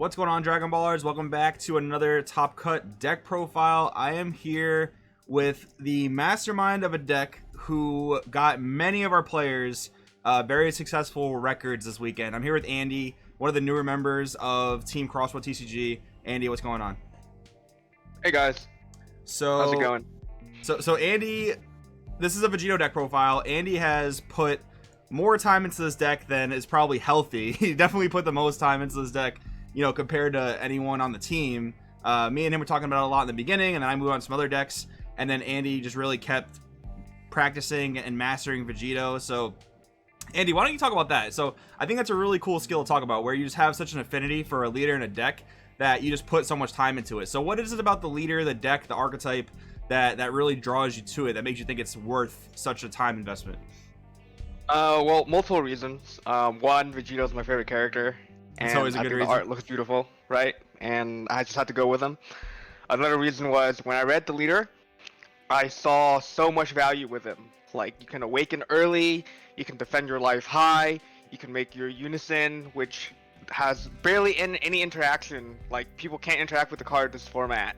What's going on, Dragon Ballers? Welcome back to another Top Cut deck profile. I am here with the mastermind of a deck who got many of our players very successful records this weekend. I'm here with Andy, one of the newer members of Team Crosswell TCG. Andy, what's going on? Hey guys. So how's it going? So Andy, this is a Vegito deck profile. Andy has put more time into this deck than is probably healthy. He definitely put the most time into this deck, you know, compared to anyone on the team. Me and him were talking about it a lot in the beginning, and then I moved on to some other decks, and then Andy just really kept practicing and mastering Vegito. So Andy, why don't you talk about that? So I think that's a really cool skill to talk about, where you just have such an affinity for a leader in a deck that you just put so much time into it. So what is it about the leader, the deck, the archetype that really draws you to it, that makes you think it's worth such a time investment? Well, multiple reasons. One, Vegito's my favorite character, and It's always a I good think reason. the art looks beautiful, right? And I just had to go with him. Another reason was when I read the leader, I saw so much value with him. Like, you can awaken early, you can defend your life high, you can make your unison, which has barely any interaction. Like, people can't interact with the card in this format.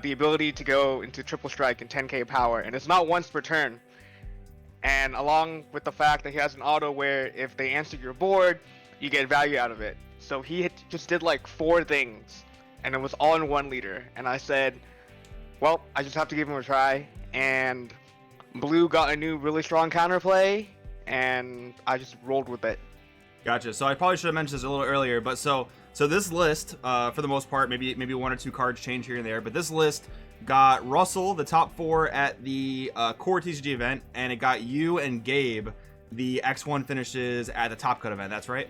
The ability to go into triple strike and 10k power, and it's not once per turn. And along with the fact that he has an auto where if they answer your board, you get value out of it. So he just did like 4 things, and it was all in one leader. And I said, well, I just have to give him a try. And Blue got a new really strong counterplay, and I just rolled with it. Gotcha. So I probably should have mentioned this a little earlier, but so this list, for the most part, maybe 1 or 2 cards change here and there, but this list got Russell the top 4 at the core TCG event, and it got you and Gabe the X1 finishes at the Top Cut event. That's right?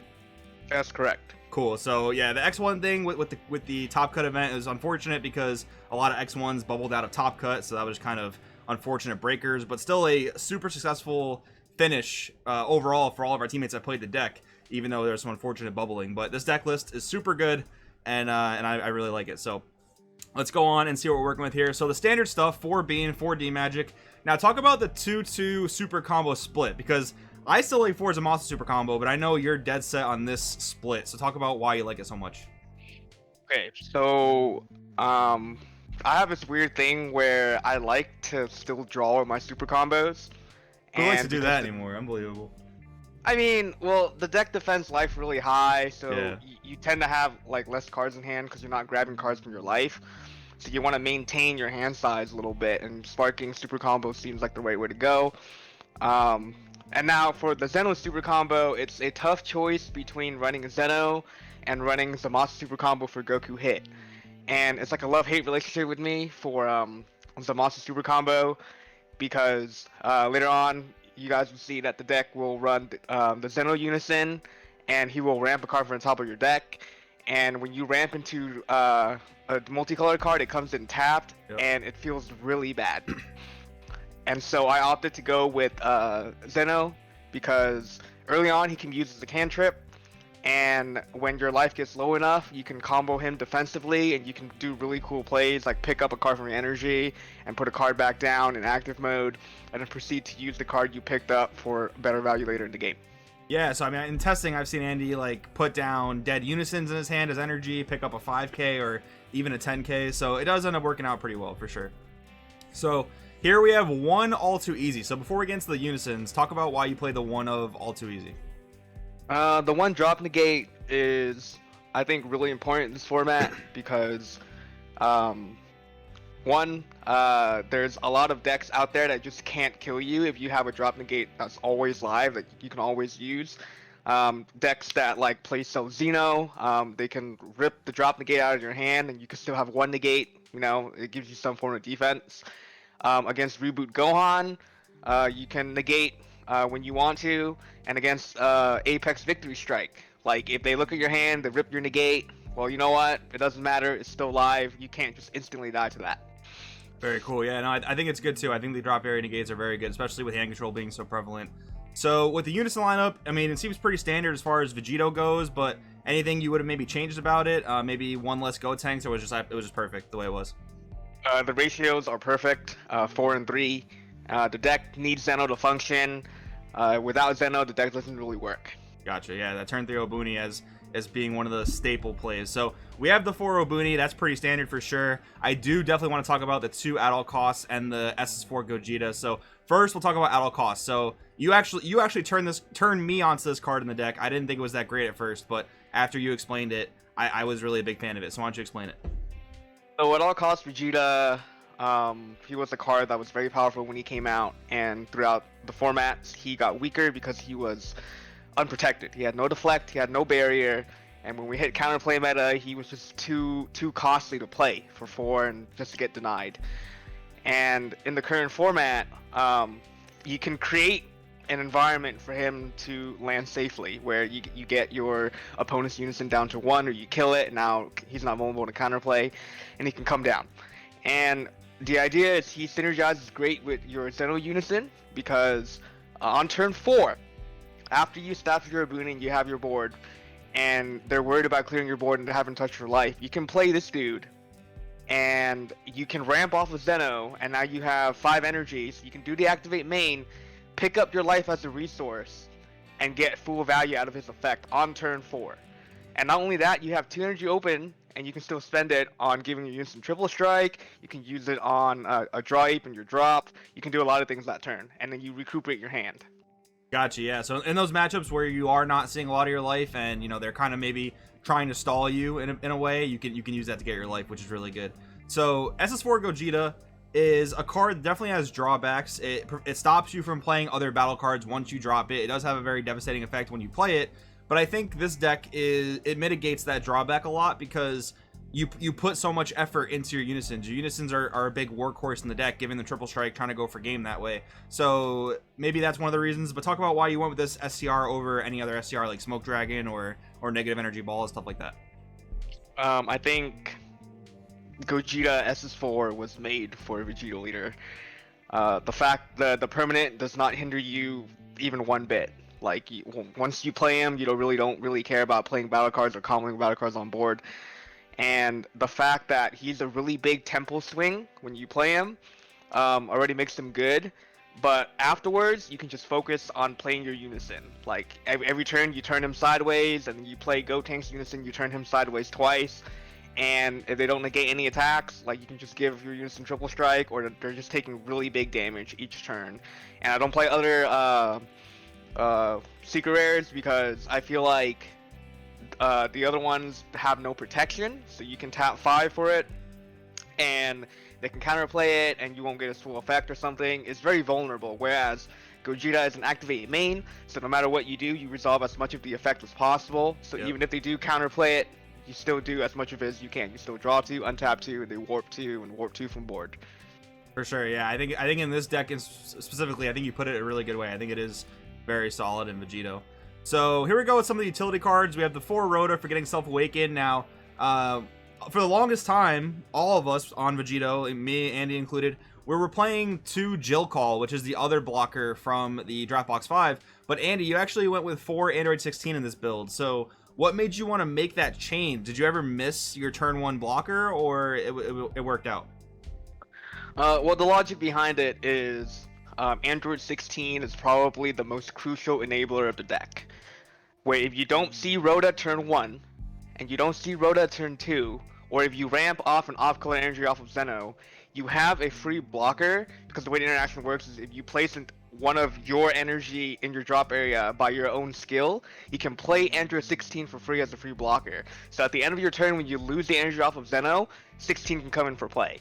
That's correct. Cool. So yeah, the X1 thing with the Top Cut event is unfortunate because a lot of X1s bubbled out of Top Cut, so that was kind of unfortunate breakers, but still a super successful finish overall for all of our teammates that played the deck, even though there's some unfortunate bubbling. But this deck list is super good, and I really like it. So let's go on and see what we're working with here. So the standard stuff, 4 Bean, 4 D Magic. Now talk about the 2-2 super combo split, because I still like 4 Zamasu super combo, but I know you're dead set on this split. So talk about why you like it so much. Okay, so I have this weird thing where I like to still draw with my super combos. Who likes to do that because anymore? Unbelievable. I mean, well, the deck defends life really high, so Yeah. you tend to have like less cards in hand because you're not grabbing cards from your life. So you want to maintain your hand size a little bit, and sparking super combo seems like the right way to go. And now for the Zeno super combo, it's a tough choice between running a Zeno and running Zamasu super combo for Goku hit. And it's like a love-hate relationship with me for Zamasu super combo, because later on you guys will see that the deck will run the Zeno Unison, and he will ramp a card from the top of your deck. And when you ramp into a multicolored card, it comes in tapped, Yep. and it feels really bad. And so I opted to go with Zeno, because early on he can use as a cantrip, and when your life gets low enough, you can combo him defensively, and you can do really cool plays like pick up a card from your energy and put a card back down in active mode, and then proceed to use the card you picked up for better value later in the game. Yeah, so I mean, in testing, I've seen Andy like put down dead unisons in his hand as energy, pick up a 5k or even a 10k, so it does end up working out pretty well for sure. So here we have 1 All Too Easy. So before we get into the unisons, talk about why you play the 1 of All Too Easy. The 1 drop negate is, I think, really important in this format because, there's a lot of decks out there that just can't kill you if you have a drop negate that's always live that you can always use. Decks that like play Zeno, they can rip the drop negate out of your hand, and you can still have 1 negate. You know, it gives you some form of defense. Against Reboot Gohan, you can negate when you want to, and against Apex Victory Strike, like if they look at your hand, they rip your negate, well, you know what, it doesn't matter, it's still live, you can't just instantly die to that. Very cool. Yeah, no, I think it's good too. I think the drop area negates are very good, especially with hand control being so prevalent. So with the unison lineup, I mean, it seems pretty standard as far as Vegito goes, but anything you would have maybe changed about it? Maybe 1 less Go tanks, or it was just perfect the way it was? The ratios are perfect, 4 and 3. The deck needs Zeno to function. Without Zeno, the deck doesn't really work. Gotcha. Yeah, that turn 3 Obuni, as as being one of the staple plays. So we have the 4 Obuni, that's pretty standard for sure. I do definitely want to talk about the 2 at all costs and the SS4 Gogeta. So first we'll talk about at all costs. So you actually turned me onto this card in the deck. I didn't think it was that great at first, but after you explained it, I was really a big fan of it. So why don't you explain it? So at all costs, Vegeta, he was a card that was very powerful when he came out, and throughout the formats, he got weaker because he was unprotected. He had no deflect, he had no barrier, and when we hit counterplay meta, he was just too costly to play for 4 and just to get denied. And in the current format, you can create an environment for him to land safely, where you get your opponent's unison down to 1, or you kill it, and now he's not vulnerable to counterplay, and he can come down. And the idea is he synergizes great with your Zeno unison, because on turn 4, after you staff your Obuni and you have your board, and they're worried about clearing your board and they haven't touched your life, you can play this dude, and you can ramp off of Zeno, and now you have 5 energies. You can do the activate main, pick up your life as a resource, and get full value out of his effect on turn 4. And not only that, you have 2 energy open, and you can still spend it on giving your unison triple strike. You can use it on a draw ape in your drop. You can do a lot of things that turn, and then you recuperate your hand. Gotcha, yeah. So in those matchups where you are not seeing a lot of your life, and they're kind of maybe trying to stall you in a way, you can use that to get your life, which is really good. So SS4 Gogeta is a card that definitely has drawbacks. It stops you from playing other battle cards once you drop it. It does have a very devastating effect when you play it, but I think this deck it mitigates that drawback a lot, because you put so much effort into your unisons. Your unisons are a big workhorse in the deck, given the triple strike, trying to go for game that way. So maybe that's one of the reasons, but talk about why you went with this SCR over any other SCR like Smoke Dragon or Negative Energy Ball and stuff like that. I think Gogeta SS4 was made for a Vegito leader. The fact that the permanent does not hinder you even one bit. Like, once you play him, you don't really care about playing battle cards or comboing battle cards on board. And the fact that he's a really big tempo swing when you play him already makes him good. But afterwards, you can just focus on playing your unison. Like, every turn you turn him sideways, and you play Gotenks unison, you turn him sideways twice. And if they don't negate any attacks, like, you can just give your unison triple strike, or they're just taking really big damage each turn. And I don't play other secret rares because I feel like the other ones have no protection, so you can tap 5 for it, and they can counterplay it, and you won't get its full effect or something. It's very vulnerable, whereas Gogeta is an activate main, so no matter what you do, you resolve as much of the effect as possible. So even if they do counterplay it, you still do as much of it as you can. You still draw 2, untap 2, they warp 2, and warp 2 from board. For sure, yeah. I think in this deck specifically, I think you put it a really good way. I think it is very solid in Vegito. So here we go with some of the utility cards. We have the 4 Rhoda for getting Self-Awakened. Now, for the longest time, all of us on Vegito, me, Andy included, we were playing 2 Jill Call, which is the other blocker from the Draft Box 5. But Andy, you actually went with 4 Android 16 in this build. So what made you want to make that change? Did you ever miss your turn 1 blocker, or it worked out? Well, the logic behind it is Android 16 is probably the most crucial enabler of the deck. Where if you don't see Rhoda turn 1, and you don't see Rhoda turn 2, or if you ramp off an off-color energy off of Zeno, you have a free blocker, because the way the interaction works is if you place one of your energy in your drop area by your own skill, you can play Android 16 for free as a free blocker. So at the end of your turn, when you lose the energy off of Zeno, 16 can come in for play.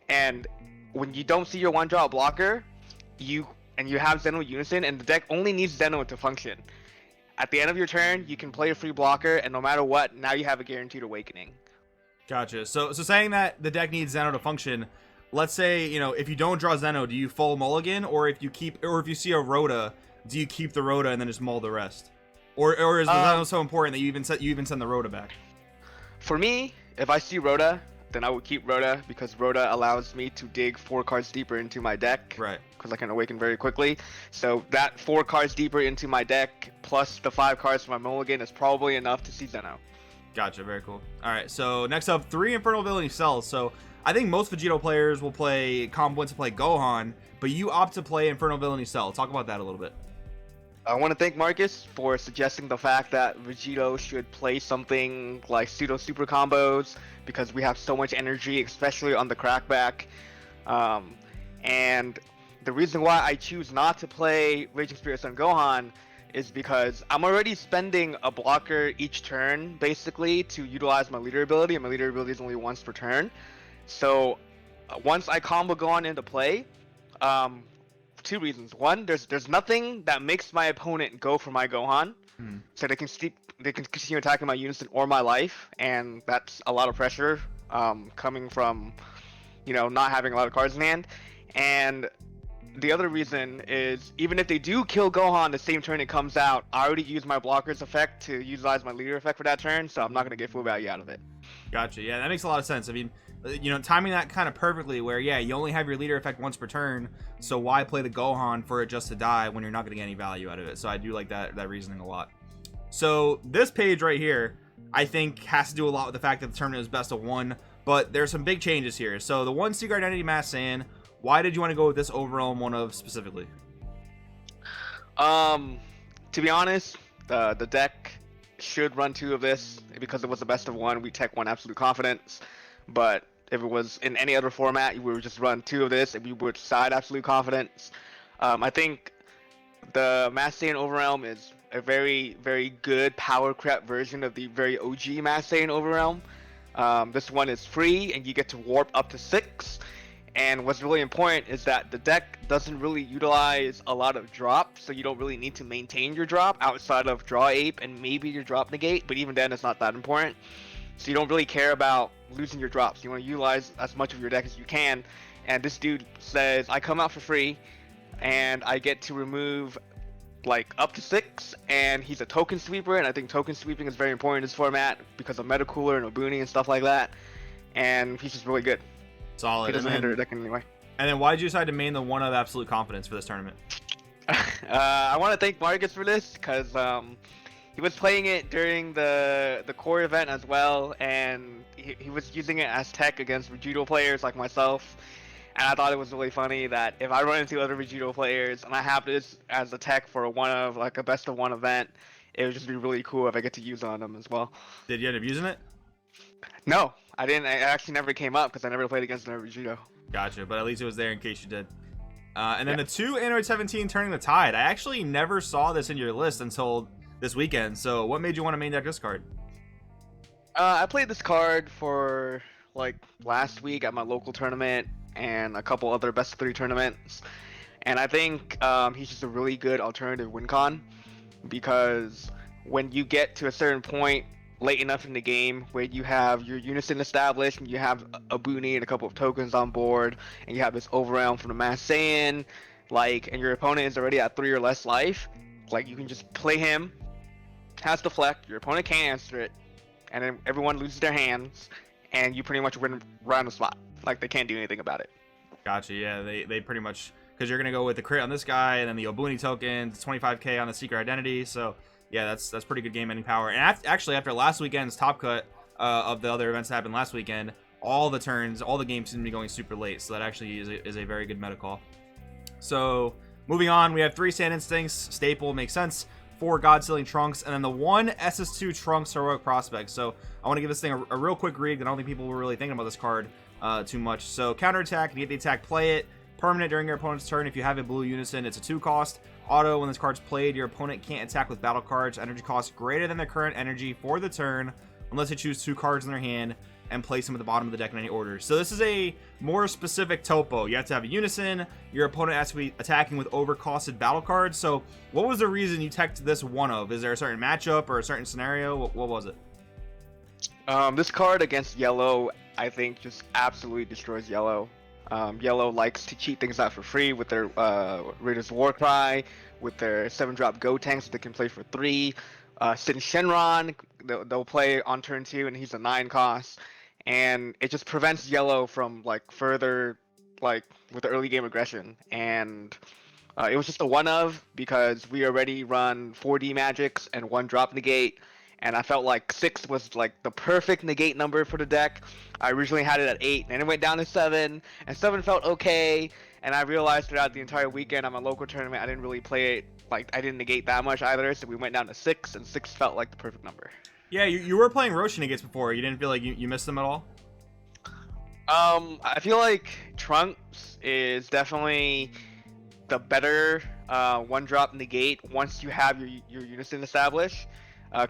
And when you don't see your 1-drop blocker, you have Zeno Unison, and the deck only needs Zeno to function. At the end of your turn, you can play a free blocker, and no matter what, now you have a guaranteed awakening. Gotcha. So saying that the deck needs Zeno to function, let's say, if you don't draw Zeno, do you full mulligan, or if you see a Rhoda, do you keep the Rhoda and then just mull the rest? Or is the Zeno so important that you even send the Rhoda back? For me, if I see Rhoda, then I would keep Rhoda, because Rhoda allows me to dig 4 cards deeper into my deck. Right. Because I can awaken very quickly. So that 4 cards deeper into my deck, plus the 5 cards from my mulligan, is probably enough to see Zeno. Gotcha, very cool. Alright, so next up, 3 Infernal Ability Cells. So I think most Vegito players will play comp to play Gohan, but you opt to play Infernal Ability Cell. Talk about that a little bit. I want to thank Marcus for suggesting the fact that Vegito should play something like pseudo super combos because we have so much energy, especially on the crackback. Um, and the reason why I choose not to play Raging Spirit Sun Gohan is because I'm already spending a blocker each turn, basically, to utilize my leader ability, and my leader ability is only once per turn. So once I combo Gohan into play, um, two reasons. One, there's nothing that makes my opponent go for my Gohan, Hmm. so they can continue attacking my unison or my life, and that's a lot of pressure coming from not having a lot of cards in hand. And the other reason is even if they do kill Gohan the same turn it comes out, I already used my blockers effect to utilize my leader effect for that turn, so I'm not gonna get full value out of it. Gotcha. Yeah, that makes a lot of sense. I mean, timing that kind of perfectly where, yeah, you only have your leader effect once per turn, so why play the Gohan for it just to die when you're not going to get any value out of it? So I do like that reasoning a lot. So this page right here, I think, has to do a lot with the fact that the tournament is best of one, but there's some big changes here. So the one Secret Identity Mass Saiyan, why did you want to go with this Overwhelm one of specifically? To be honest, the deck should run two of this because it was the best of one. We tech one Absolute Confidence, but if it was in any other format, we would just run two of this and we would side Absolute Confidence. I think the Mass Saiyan Overrealm is a very, very good power creep version of the very OG Mass Saiyan Overrealm. This one is free and you get to warp up to 6. And what's really important is that the deck doesn't really utilize a lot of drop, so you don't really need to maintain your drop outside of draw ape and maybe your drop negate, but even then it's not that important. So you don't really care about losing your drops. You want to utilize as much of your deck as you can. And this dude says, I come out for free and I get to remove like up to 6, and he's a token sweeper, and I think token sweeping is very important in this format because of Meta Cooler and Obuni and stuff like that. And he's just really good. Solid. He doesn't hinder the deck in any way. And then why did you decide to main the one of Absolute Confidence for this tournament? I want to thank Marcus for this because he was playing it during the core event as well, and he was using it as tech against Vegito players like myself. And I thought it was really funny that if I run into other Vegito players and I have this as a tech for a best of one event, it would just be really cool if I get to use on them as well. Did you end up using it? No, I didn't. I actually never came up because I never played against another Vegito. Gotcha, but at least it was there in case you did. And then the two Android 17 turning the tide. I actually never saw this in your list until this weekend. So what made you want to main deck this card? I played this card for like last week at my local tournament and a couple other best of 3 tournaments, and I think he's just a really good alternative win con because when you get to a certain point late enough in the game where you have your unison established and you have a Boonie and a couple of tokens on board and you have this overrealm from the Mass Saiyan, and your opponent is already at 3 or less life, you can just play him, has deflect, your opponent can't answer it, and then everyone loses their hands and you pretty much win right on the spot. They can't do anything about it. Gotcha, yeah, they pretty much, because you're going to go with the crit on this guy and then the Obuni token, 25k on the Secret Identity, so yeah, that's pretty good game ending power. And actually, after last weekend's top cut of the other events that happened last weekend, all the games seem to be going super late. So that actually is a very good meta call. So moving on, we have 3 Sand Instincts. Staple makes sense. 4 God Sealing Trunks. And then the 1 SS2 Trunks Heroic Prospect. So I want to give this thing a real quick read. I don't think people were really thinking about this card too much. So counterattack, you get the attack, play it. Permanent during your opponent's turn. If you have a blue unison, it's a 2 cost. Auto, when this card's played, your opponent can't attack with battle cards. Energy cost greater than their current energy for the turn, unless they choose 2 cards in their hand and place them at the bottom of the deck in any order. So this is a more specific topo. You have to have a unison. Your opponent has to be attacking with overcosted battle cards. So what was the reason you teched this one of? Is there a certain matchup or a certain scenario? What was it? This card against yellow, I think, just absolutely destroys yellow. Yellow likes to cheat things out for free with their Raider's Warcry, with their 7-drop Go tanks that they can play for 3. Sin Shenron, they'll play on turn 2 and he's a 9 cost. And it just prevents yellow from further with the early game aggression. And it was just a one of because we already run 4D magics and 1 drop negate. And I felt like 6 was the perfect negate number for the deck. I originally had it at 8, and it went down to 7, and 7 felt okay. And I realized throughout the entire weekend on my local tournament, I didn't really play it, like, I didn't negate that much either, so we went down to 6, and 6 felt like the perfect number. Yeah, you were playing Roshi negates before. You didn't feel like you missed them at all? I feel like Trunks is definitely the better one-drop negate once you have your unison established,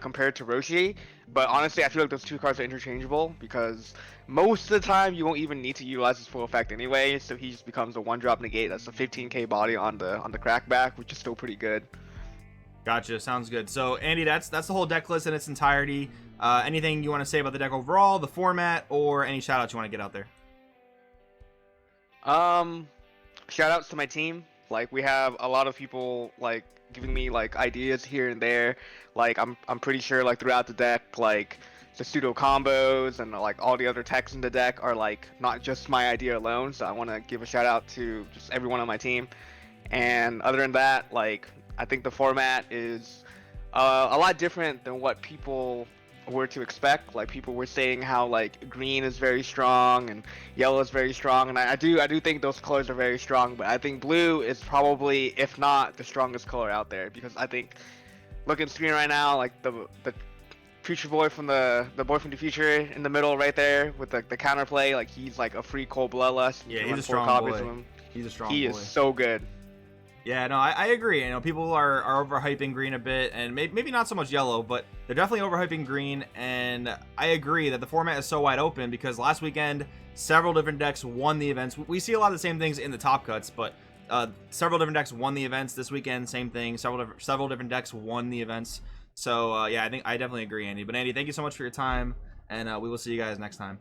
compared to Roshi. But honestly, I feel like those two cards are interchangeable because most of the time you won't even need to utilize his full effect anyway. So he just becomes a one-drop negate. That's a 15k body on the crackback, which is still pretty good. Gotcha. Sounds good. So Andy, that's the whole deck list in its entirety. Anything you want to say about the deck overall, the format, or any shout outs you want to get out there? Shout outs to my team. Like, we have a lot of people like giving me like ideas here and there. Like, I'm pretty sure like throughout the deck, like the pseudo combos and like all the other techs in the deck are like not just my idea alone. So I want to give a shout out to just everyone on my team. And other than that, like, I think the format is a lot different than what people were to expect. Like, people were saying how like green is very strong and yellow is very strong, and I do think those colors are very strong. But I think blue is probably, if not the strongest color out there, because I think looking at the screen right now, like the future boy from the boy from the future in the middle right there with the counterplay, like he's like a free cold bloodlust. Yeah, he's a strong boy. He's a strong boy. He is so good. Yeah, no, I agree. You know, people are overhyping green a bit, and maybe not so much yellow, but they're definitely overhyping green. And I agree that the format is so wide open because last weekend several different decks won the events. We see a lot of the same things in the top cuts, but several different decks won the events this weekend. Same thing. Several different decks won the events. So yeah, I definitely agree, Andy. But Andy, thank you so much for your time, and we will see you guys next time.